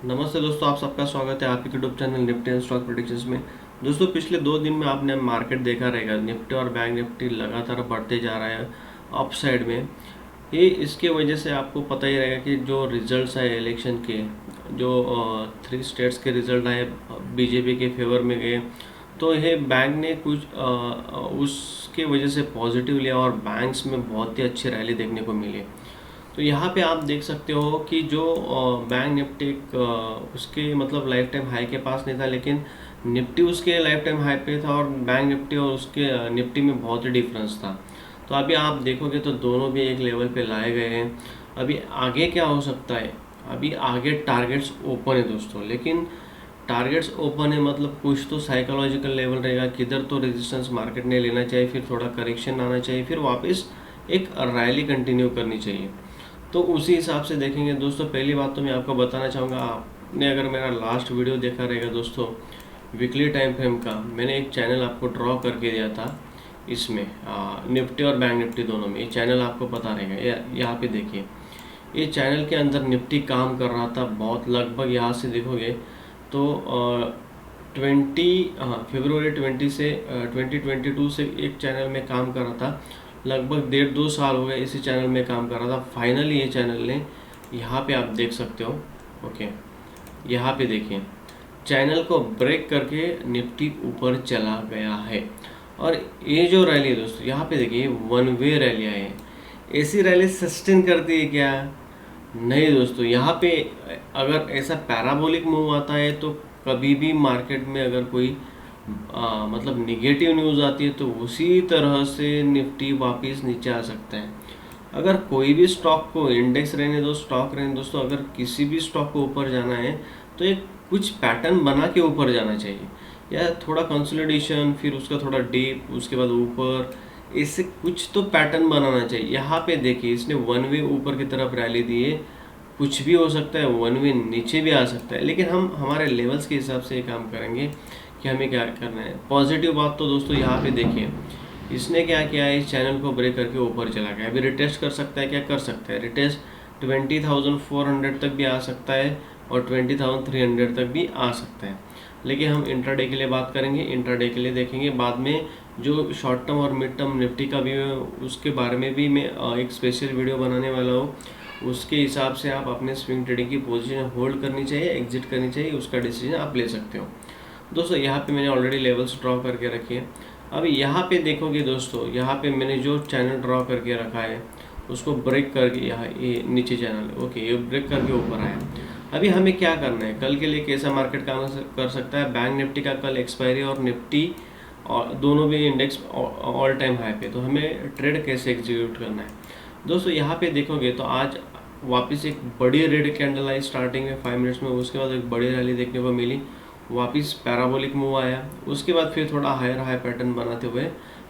नमस्ते दोस्तों, आप सबका स्वागत है आपके YouTube channel Nifty and stock predictions में। दोस्तों, पिछले 2 दिन में आपने मार्केट देखा रहेगा, निफ्टी और बैंक निफ्टी लगातार बढ़ते जा रहा है अप साइड में। ये इसके वजह से आपको पता ही रहेगा कि जो रिजल्ट्स आए इलेक्शन के, जो 3 स्टेट्स के रिजल्ट आए बीजेपी के फेवर में गए, तो ये बैंक ने कुछ उसके वजह से पॉजिटिव लिया और बैंक्स में बहुत ही अच्छी रैली देखने को मिली। तो यहाँ पे आप देख सकते हो कि जो बैंक निफ्टी उसके मतलब लाइफ टाइम हाई के पास नहीं था, लेकिन निफ्टी उसके लाइफ टाइम हाई पे था और बैंक निफ्टी और उसके निफ्टी में बहुत ही डिफरेंस था। तो अभी आप देखोगे तो दोनों भी एक लेवल पे लाए गए हैं। अभी आगे क्या हो सकता है, अभी आगे टारगेट्स ओपन है दोस्तों, लेकिन टारगेट्स ओपन है मतलब कुछ तो साइकोलॉजिकल लेवल रहेगा, किधर तो रेजिस्टेंस मार्केट ने लेना चाहिए, फिर थोड़ा करेक्शन आना चाहिए, फिर वापस एक रैली कंटिन्यू करनी चाहिए। तो उसी हिसाब से देखेंगे दोस्तों। पहली बात तो मैं आपको बताना चाहूँगा, आपने अगर मेरा लास्ट वीडियो देखा रहेगा दोस्तों वीकली टाइम फ्रेम का, मैंने एक चैनल आपको ड्रॉ करके दिया था इसमें निफ्टी और बैंक निफ्टी दोनों में। ये चैनल आपको पता रहेगा, यहाँ पे देखिए, ये चैनल के अंदर निफ्टी काम कर रहा था बहुत, लगभग यहाँ से देखोगे तो 20 फरवरी 20 से 2022 से एक चैनल में काम कर रहा था। लगभग 1.5-2 साल हो गए इसी चैनल में काम कर रहा था। फाइनली ये चैनल ने, यहाँ पे आप देख सकते हो, ओके, यहाँ पे देखिए, चैनल को ब्रेक करके निफ्टी ऊपर चला गया है। और ये जो रैली है दोस्तों, यहाँ पे देखिए, वन वे रैली है। ऐसी रैली सस्टेन करती है क्या? नहीं दोस्तों। यहाँ पे अगर ऐसा पैराबोलिक मूव आता है तो कभी भी मार्केट में अगर कोई मतलब निगेटिव न्यूज़ आती है तो उसी तरह से निफ्टी वापस नीचे आ सकता है। अगर कोई भी स्टॉक को, इंडेक्स रहने दो, स्टॉक रहने दोस्तों, अगर किसी भी स्टॉक को ऊपर जाना है तो एक कुछ पैटर्न बना के ऊपर जाना चाहिए, या थोड़ा कंसोलिडेशन, फिर उसका थोड़ा डीप, उसके बाद ऊपर, इससे कुछ तो पैटर्न बनाना चाहिए। यहाँ पे देखिए, इसने वन वे ऊपर की तरफ रैली दी है, कुछ भी हो सकता है, वन वे नीचे भी आ सकता है, लेकिन हम हमारे लेवल्स के हिसाब से ये काम करेंगे कि हमें क्या करना है। पॉजिटिव बात तो दोस्तों यहाँ पे देखिए, इसने क्या किया है, इस चैनल को ब्रेक करके ऊपर चला गया। अभी रिटेस्ट कर सकता है, क्या कर सकता है, रिटेस्ट 20,400 तक भी आ सकता है और 20,300 तक भी आ सकता है। लेकिन हम इंट्राडे के लिए बात करेंगे, इंट्राडे के लिए देखेंगे बाद में। जो शॉर्ट टर्म और मिड टर्म निफ्टी का भी उसके बारे में भी मैं एक स्पेशल वीडियो बनाने वाला हूँ। उसके हिसाब से आप अपने स्विंग ट्रेडिंग की पोजीशन होल्ड करनी चाहिए, एग्जिट करनी चाहिए, उसका डिसीजन आप ले सकते हो दोस्तों। यहाँ पे मैंने ऑलरेडी लेवल्स ड्रॉ करके रखे हैं। अब यहाँ पे देखोगे दोस्तों, यहाँ पे मैंने जो चैनल ड्रॉ करके रखा है उसको ब्रेक करके, यहाँ ये नीचे चैनल, ओके, ये ब्रेक करके ऊपर आया। अभी हमें क्या करना है, कल के लिए कैसा मार्केट काम कर सकता है। बैंक निफ्टी का कल एक्सपायरी और निफ्टी और दोनों भी इंडेक्स ऑल टाइम हाई पे, तो हमें ट्रेड कैसे एग्जीक्यूट करना है दोस्तों। यहाँ पे देखोगे तो आज वापस एक बड़ी रेड कैंडल आई स्टार्टिंग में 5 मिनट्स में, उसके बाद एक बड़ी रैली देखने को मिली, वापस पैराबोलिक मूव आया, उसके बाद फिर थोड़ा हायर हाई पैटर्न बनाते हुए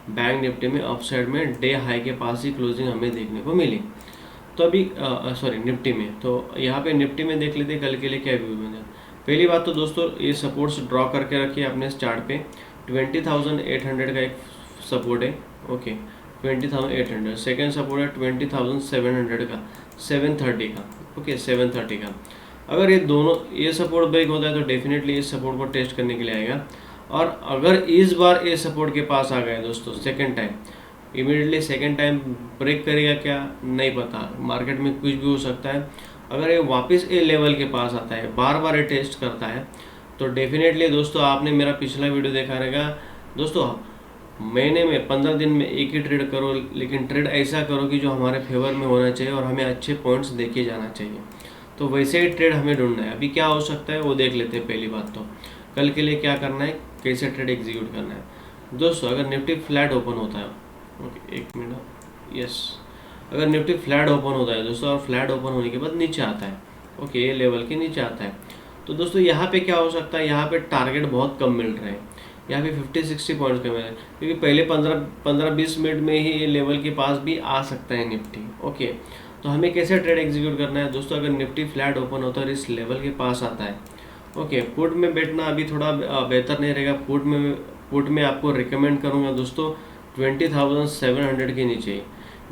बैंक निफ्टी में अपसाइड में डे हाई के पास ही क्लोजिंग हमें देखने को मिली। तो अभी सॉरी निफ्टी में, तो यहाँ पे निफ्टी में देख लेते कल के लिए क्या व्यू है। पहली बात तो दोस्तों, ये सपोर्ट्स ड्रॉ करके रखिए अपने चार्ट पे। 20,800 का एक सपोर्ट है, ओके, 20,800। सेकेंड सपोर्ट है 20,700 का, 730 का, ओके, 730 का। अगर ये दोनों, ये सपोर्ट ब्रेक होता है तो डेफिनेटली इस सपोर्ट को टेस्ट करने के लिए आएगा। और अगर इस बार ये सपोर्ट के पास आ गया दोस्तों second time, immediately second time break करेगा क्या, नहीं पता, मार्केट में कुछ भी हो सकता है। अगर ये वापस ए लेवल के पास आता है, बार बार ये टेस्ट करता है, तो डेफिनेटली दोस्तों, आपने मेरा पिछला वीडियो देखा रहेगा दोस्तों, महीने में 15 दिन में एक ही ट्रेड करो, लेकिन ट्रेड ऐसा करो कि जो हमारे फेवर में होना चाहिए और हमें अच्छे पॉइंट्स देखे जाना चाहिए। तो वैसे ही ट्रेड हमें ढूंढना है। अभी क्या हो सकता है वो देख लेते हैं। पहली बात तो कल के लिए क्या करना है, कैसे ट्रेड एग्जीक्यूट करना है दोस्तों। अगर निफ्टी फ्लैट ओपन होता है, ओके, एक मिनट, यस, अगर निफ्टी फ्लैट ओपन होता है दोस्तों और फ्लैट ओपन होने के बाद नीचे आता है, ओके, ये लेवल के नीचे आता है, तो दोस्तों यहाँ पे क्या हो सकता है, यहाँ पे टारगेट बहुत कम मिल रहे हैं, यहाँ पे 50-60 पॉइंट्स कम है, क्योंकि पहले 15-20 मिनट में ही ये लेवल के पास भी आ सकता है निफ्टी, ओके। तो हमें कैसे ट्रेड एग्जीक्यूट करना है दोस्तों, अगर निफ्टी फ्लैट ओपन होता है और इस लेवल के पास आता है, ओके, पुट में बैठना अभी थोड़ा बेहतर नहीं रहेगा। पुट में आपको रिकमेंड करूँगा दोस्तों 20,700 के नीचे।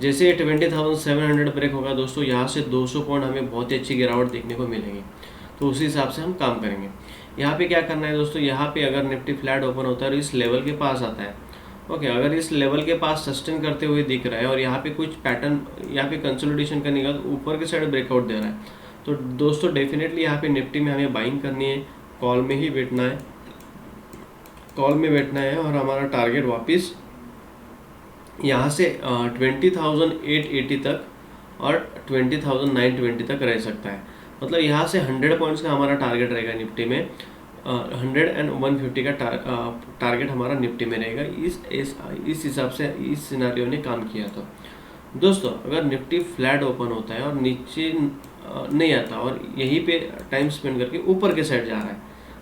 जैसे 20,700 ब्रेक होगा दोस्तों, यहाँ से 200 पॉइंट हमें बहुत ही अच्छी गिरावट देखने को मिलेगी। तो उसी हिसाब से हम काम करेंगे। यहाँ पे क्या करना है दोस्तों, यहाँ पे अगर निफ्टी फ्लैट ओपन होता है और इस लेवल के पास आता है, ओके, अगर इस लेवल के पास सस्टेन करते हुए दिख रहा है और यहाँ पे कुछ पैटर्न, यहाँ पे कंसोलिडेशन करने का ऊपर के साइड ब्रेकआउट दे रहा है, तो दोस्तों डेफिनेटली यहाँ पे निफ्टी में हमें बाइंग करनी है, कॉल में ही बैठना है, कॉल में बैठना है और हमारा टारगेट वापस यहाँ से 20,880 तक और 20,920 तक रह सकता है। मतलब यहाँ से 100 पॉइंट्स का हमारा टारगेट रहेगा निफ्टी में, 100 एंड 150 का टारगेट हमारा निफ्टी में रहेगा। इस हिसाब से इस सिनारियो ने काम किया। तो दोस्तों अगर निफ्टी फ्लैट ओपन होता है और नीचे नहीं आता और यहीं पे टाइम स्पेंड करके ऊपर के साइड जा रहा है,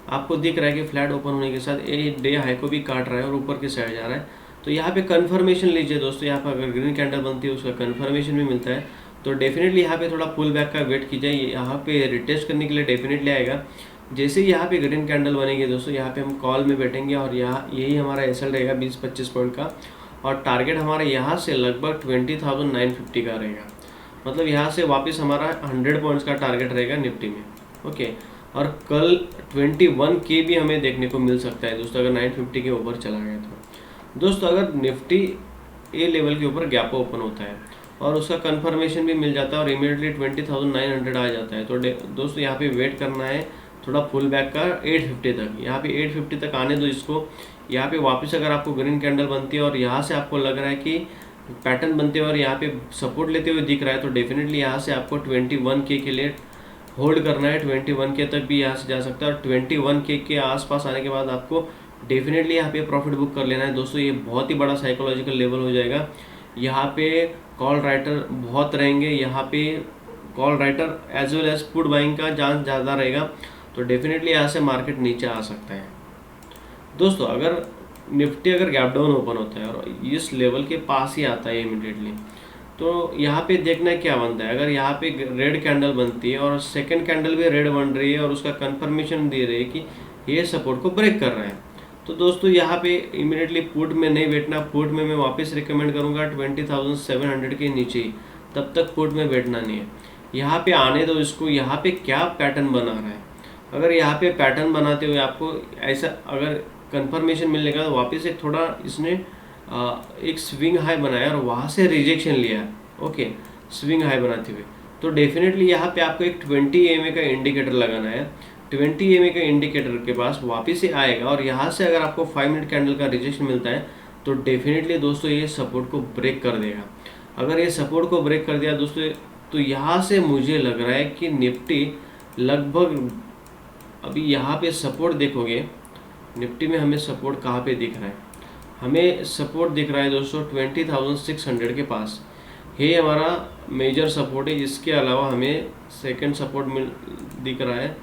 आपको दिख रहा है कि फ्लैट ओपन होने के साथ ए डे हाई को भी काट रहा है और ऊपर के साइड जा रहा है, तो यहाँ पे कन्फर्मेशन लीजिए दोस्तों। यहाँ पर अगर ग्रीन कैंडल बनती है उसका कन्फर्मेशन भी मिलता है, तो डेफिनेटली यहाँ पे थोड़ा पुल बैक का वेट कीजिए। यहाँ पे रिटेस्ट करने के लिए डेफिनेटली आएगा। जैसे ही यहाँ पे ग्रीन कैंडल बनेगी दोस्तों, यहाँ पे हम कॉल में बैठेंगे और यहाँ यही हमारा एसएल रहेगा 20-25 पॉइंट का, और टारगेट हमारा यहाँ से लगभग 20,950 का रहेगा। मतलब यहाँ से वापस हमारा 100 पॉइंट्स का टारगेट रहेगा निफ्टी में, ओके। और कल 21K भी हमें देखने को मिल सकता है दोस्तों, अगर 950 के ऊपर चला गया तो। दोस्तों अगर निफ्टी ए लेवल के ऊपर गैप ओपन होता है और उसका कंफर्मेशन भी मिल जाता है और इमीडिएटली 20,900 आ जाता है, तो दोस्तों यहाँ पे वेट करना है थोड़ा फुल बैक का 850 तक। यहाँ पे 850 तक आने दो इसको। यहाँ पे वापस अगर आपको ग्रीन कैंडल बनती है और यहाँ से आपको लग रहा है कि पैटर्न बनते हुए और यहाँ पे सपोर्ट लेते हुए दिख रहा है, तो डेफिनेटली यहाँ से आपको 21K के लिए होल्ड करना है। 21K तक भी यहाँ से जा सकता है और 21K के आसपास आने के बाद आपको डेफिनेटली यहाँ पे प्रॉफिट बुक कर लेना है दोस्तों। ये बहुत ही बड़ा साइकोलॉजिकल लेवल हो जाएगा। यहाँ पे कॉल राइटर बहुत रहेंगे, यहाँ पे call writer as well as put buying का चांस ज़्यादा रहेगा, तो डेफिनेटली यहाँ से मार्केट नीचे आ सकता है दोस्तों। अगर निफ्टी अगर गैप डाउन ओपन होता है और इस लेवल के पास ही आता है इमीडिएटली, तो यहाँ पे देखना है क्या बनता है। अगर यहाँ पे रेड कैंडल बनती है और सेकंड कैंडल भी रेड बन रही है और उसका कंफर्मेशन दे रही है कि ये सपोर्ट को ब्रेक कर रहा है, तो दोस्तों यहाँ पे इमीडिएटली पुट में नहीं बैठना। पुट में मैं वापस रिकमेंड करूँगा 20,700 के नीचे ही, तब तक पुट में बैठना नहीं है। यहाँ पे आने दो इसको, यहाँ पे क्या पैटर्न बना रहा है। अगर यहाँ पे पैटर्न बनाते हुए आपको ऐसा अगर कंफर्मेशन मिलने का, तो वापस एक थोड़ा इसने एक स्विंग हाई बनाया और वहाँ से रिजेक्शन लिया, ओके, स्विंग हाई बनाते हुए, तो डेफिनेटली यहाँ पे आपको एक 20 EMA का इंडिकेटर लगाना है। 20 EMA का इंडिकेटर के पास वापस से आएगा और यहाँ से अगर आपको 5 मिनट कैंडल का रिजेक्शन मिलता है, तो डेफिनेटली दोस्तों ये सपोर्ट को ब्रेक कर देगा। अगर ये सपोर्ट को ब्रेक कर दिया दोस्तों, तो यहाँ से मुझे लग रहा है कि निफ्टी लगभग, अभी यहाँ पे सपोर्ट देखोगे निफ्टी में, हमें सपोर्ट कहाँ पे दिख रहा है, हमें सपोर्ट दिख रहा है दोस्तों 20,600 के पास। ये हमारा मेजर सपोर्ट है। इसके अलावा हमें सेकंड सपोर्ट दिख रहा है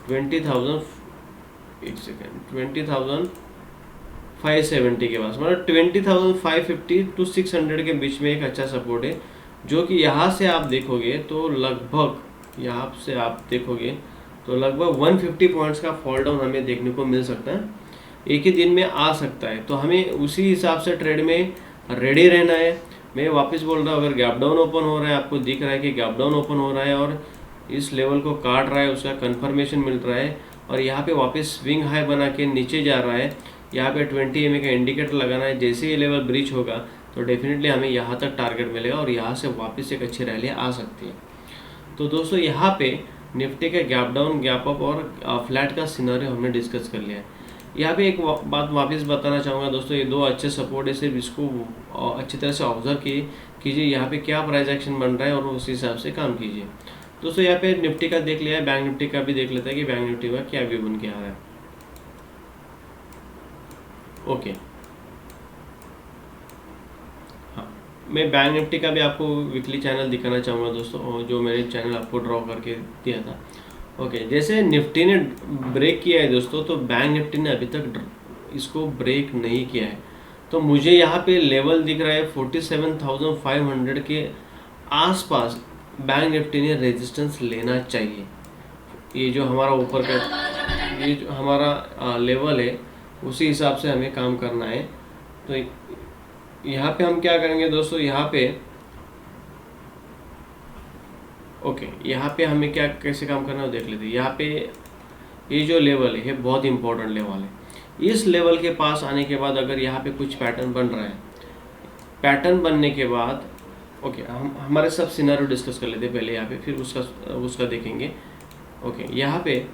20,570 के पास। मतलब 20,550 to 600 के बीच में एक अच्छा सपोर्ट है, जो कि यहाँ से आप देखोगे तो लगभग, यहाँ से आप देखोगे तो लगभग 150 पॉइंट्स का फॉल डाउन हमें देखने को मिल सकता है, एक ही दिन में आ सकता है। तो हमें उसी हिसाब से ट्रेड में रेडी रहना है। मैं वापस बोल रहा हूँ, अगर गैप डाउन ओपन हो रहा है, आपको दिख रहा है कि गैप डाउन ओपन हो रहा है और इस लेवल को काट रहा है, उसका कंफर्मेशन मिल रहा है और यहाँ पे वापस स्विंग हाई बना के नीचे जा रहा है, यहाँ पे 20 EMA का इंडिकेटर लगाना है। जैसे ये लेवल ब्रीच होगा तो डेफिनेटली हमें यहाँ तक टारगेट मिलेगा और यहाँ से वापस एक अच्छी रैली आ सकती है। तो दोस्तों यहाँ पे निफ्टी के गैप डाउन, गैप अप और फ्लैट का सिनेरियो हमने डिस्कस कर लिया है। यहाँ पे एक बात वापस बताना चाहूँगा दोस्तों, ये दो अच्छे सपोर्ट है, सिर्फ इसको अच्छी तरह से ऑब्जर्व कीजिए यहाँ पे क्या प्राइस एक्शन बन रहा है और उस हिसाब से काम कीजिए दोस्तों। यहाँ पे निफ्टी का देख लिया है, बैंक निफ्टी का भी देख लेता है कि बैंक निफ्टी का क्या व्यू बन के आ रहा है, ओके। हाँ, मैं बैंक निफ्टी का भी आपको वीकली चैनल दिखाना चाहूँगा दोस्तों, जो मैंने चैनल आपको ड्रॉ करके दिया था, ओके। जैसे निफ्टी ने ब्रेक किया है दोस्तों, तो बैंक निफ्टी ने अभी तक इसको ब्रेक नहीं किया है। तो मुझे यहाँ पे लेवल दिख रहा है 47,500 के आसपास बैंक निफ्टी ने रेजिस्टेंस लेना चाहिए। ये जो हमारा ऊपर का ये जो हमारा लेवल है, उसी हिसाब से हमें काम करना है। तो यहाँ पे हम क्या करेंगे दोस्तों, यहाँ पे ओके, यहाँ पे हमें क्या कैसे काम करना है वो देख लेते हैं। यहाँ पे ये जो लेवल है ये बहुत इंपॉर्टेंट लेवल है। इस लेवल के पास आने के बाद अगर यहाँ पे कुछ पैटर्न बन रहा है, पैटर्न बनने के बाद ओके, हम हमारे सब सिनारियो डिस्कस कर लेते हैं पहले यहाँ पे, फिर उसका देखेंगे। ओके, यहाँ पे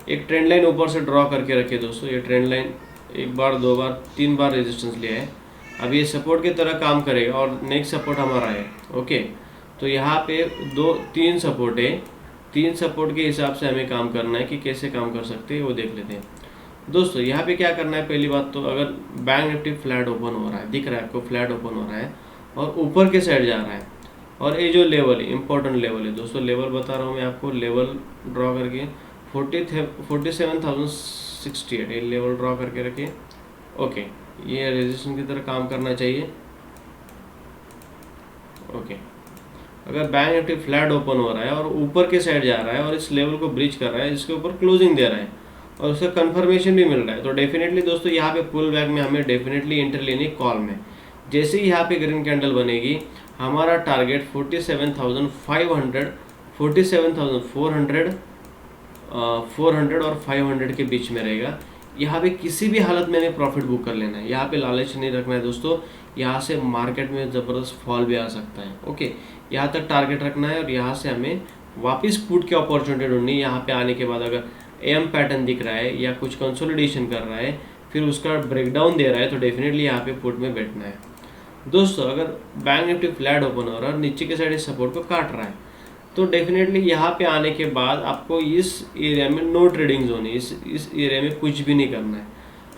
एक ट्रेंड लाइन ऊपर से ड्रॉ करके रखिए दोस्तों। ये ट्रेंड लाइन एक बार, दो बार, तीन बार रेजिस्टेंस लिया है। अब ये सपोर्ट की तरह काम करेगा और नेक्स्ट सपोर्ट हमारा है। ओके, तो यहाँ पे तीन सपोर्ट है। तीन सपोर्ट के हिसाब से हमें काम करना है कि कैसे काम कर सकते हैं वो देख लेते हैं दोस्तों। यहाँ पे क्या करना है, पहली बात तो अगर बैंक निफ्टी फ्लैट ओपन हो रहा है, दिख रहा है आपको फ्लैट ओपन हो रहा है और ऊपर के साइड जा रहा है, और ये जो लेवल है इंपॉर्टेंट लेवल है दोस्तों, लेवल बता रहा हूँ मैं आपको, लेवल ड्रॉ करके 47,068 ये लेवल ड्रॉ करके रखिए। ओके, ये रेजिस्टेंस की तरह काम करना चाहिए। ओके, अगर बैंक निफ्टी फ्लैट ओपन हो रहा है और ऊपर के साइड जा रहा है और इस लेवल को ब्रीच कर रहा है, इसके ऊपर क्लोजिंग दे रहा है और उसका कंफर्मेशन भी मिल रहा है, तो डेफिनेटली दोस्तों यहाँ पे पुल बैक में हमें डेफिनेटली एंटर लेनी कॉल में। जैसे ही यहाँ पे ग्रीन कैंडल बनेगी, हमारा टारगेट 47,500, 47,400, 400 और 500 के बीच में रहेगा। यहाँ पे किसी भी हालत में हमें प्रॉफिट बुक कर लेना है। यहाँ पे लालच नहीं रखना है दोस्तों, यहाँ से मार्केट में ज़बरदस्त फॉल भी आ सकता है। ओके, यहाँ तक टारगेट रखना है और यहाँ से हमें वापस पुट की अपॉर्चुनिटी ढूंढनी है। यहाँ पे आने के बाद अगर एम पैटर्न दिख रहा है या कुछ कंसोलिडेशन कर रहा है, फिर उसका ब्रेकडाउन दे रहा है, तो डेफिनेटली यहाँ पे पुट में बैठना है दोस्तों। अगर बैंक निफ्टी फ्लैट ओपन हो रहा है और नीचे के साइड इस सपोर्ट को काट रहा है, तो डेफिनेटली यहाँ पे आने के बाद आपको इस एरिया में नो ट्रेडिंग जोन है, इस एरिया में कुछ भी नहीं करना है।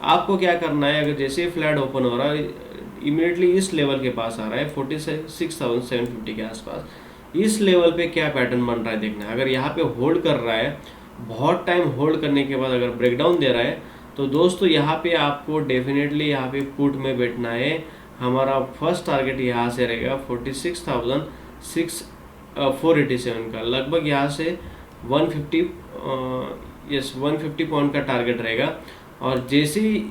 आपको क्या करना है, अगर जैसे ही फ्लैट ओपन हो रहा है इमीडिएटली इस लेवल के पास आ रहा है 46,750 के आसपास, इस लेवल पे क्या पैटर्न बन रहा है देखना है। अगर यहाँ पे होल्ड कर रहा है, बहुत टाइम होल्ड करने के बाद अगर ब्रेकडाउन दे रहा है, तो दोस्तों यहाँ पे आपको डेफिनेटली यहाँ पे पुट में बैठना है। हमारा फर्स्ट टारगेट यहाँ से रहेगा 46,487 का, लगभग यहाँ से 150 पॉइंट का टारगेट रहेगा। और जैसे ही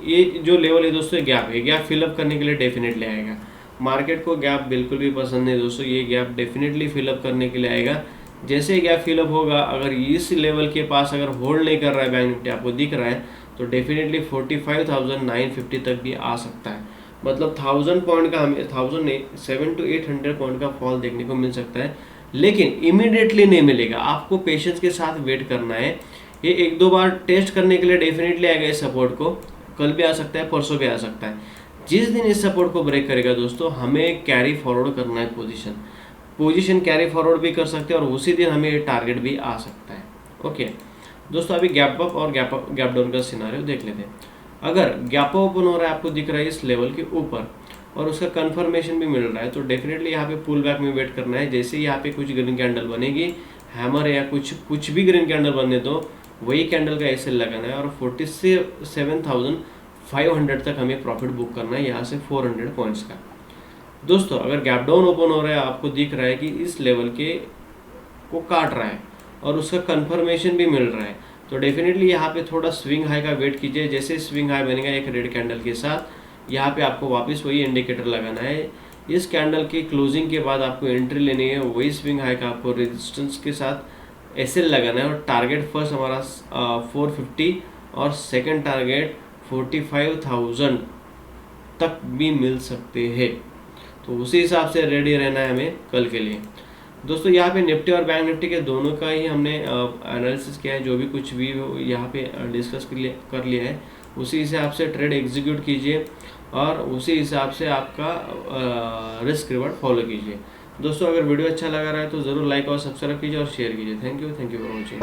ये जो लेवल है दोस्तों, गैप है, गैप फिलअप करने के लिए डेफिनेटली आएगा। मार्केट को गैप बिल्कुल भी पसंद नहीं दोस्तों, ये गैप डेफिनेटली फिलअप करने के लिए आएगा। जैसे ही गैप फिलअप होगा, अगर इस लेवल के पास अगर होल्ड नहीं कर रहा है बैंक निफ्टी, आपको दिख रहा है, तो डेफिनेटली 45,950 तक भी आ सकता है। मतलब 1000 पॉइंट का हमें 700 to 800 पॉइंट का फॉल देखने को मिल सकता है, लेकिन इमीडिएटली नहीं मिलेगा। आपको पेशेंस के साथ वेट करना है। ये एक दो बार टेस्ट करने के लिए डेफिनेटली आएगा। इस सपोर्ट को कल भी आ सकता है, परसों भी आ सकता है। जिस दिन इस सपोर्ट को ब्रेक करेगा दोस्तों, हमें कैरी फॉरवर्ड करना है पोजीशन कैरी फॉरवर्ड भी कर सकते हैं और उसी दिन हमें टारगेट भी आ सकता है। ओके दोस्तों, अभी गैप अप और गैप डाउन का सिनारियो देख लेते हैं। अगर गैप ओपन हो रहा है, आपको दिख रहा है इस लेवल के ऊपर और उसका कंफर्मेशन भी मिल रहा है, तो डेफिनेटली यहाँ पे पुल बैक में वेट करना है। जैसे ही यहाँ पे कुछ ग्रीन कैंडल बनेगी, हैमर या कुछ भी ग्रीन कैंडल बनने दो, वही कैंडल का एसएल लगाना है और 47,500 तक हमें प्रॉफिट बुक करना है, यहाँ से 400 पॉइंट्स का। दोस्तों अगर गैप डाउन ओपन हो रहा है, आपको दिख रहा है कि इस लेवल के को काट रहा है और उसका कंफर्मेशन भी मिल रहा है, तो डेफिनेटली यहाँ पे थोड़ा स्विंग हाई का वेट कीजिए। जैसे स्विंग हाई बनेगा एक रेड कैंडल के साथ, यहाँ पे आपको वापस वही इंडिकेटर लगाना है। इस कैंडल की क्लोजिंग के बाद आपको एंट्री लेनी है, वही स्विंग हाई का आपको रेजिस्टेंस के साथ एसएल लगाना है और टारगेट फर्स्ट हमारा 450 और सेकंड टारगेट 45,000 तक भी मिल सकते हैं। तो उसी हिसाब से रेडी रहना है हमें कल के लिए। दोस्तों यहाँ पे निफ्टी और बैंक निफ्टी के दोनों का ही हमने एनालिसिस किया है, जो भी कुछ भी यहाँ पे डिस्कस कर लिया है, उसी हिसाब से ट्रेड एग्जीक्यूट कीजिए और उसी हिसाब से आपका रिस्क रिवॉर्ड फॉलो कीजिए। दोस्तों अगर वीडियो अच्छा लगा रहा है तो ज़रूर लाइक और सब्सक्राइब कीजिए और शेयर कीजिए। Thank you for watching.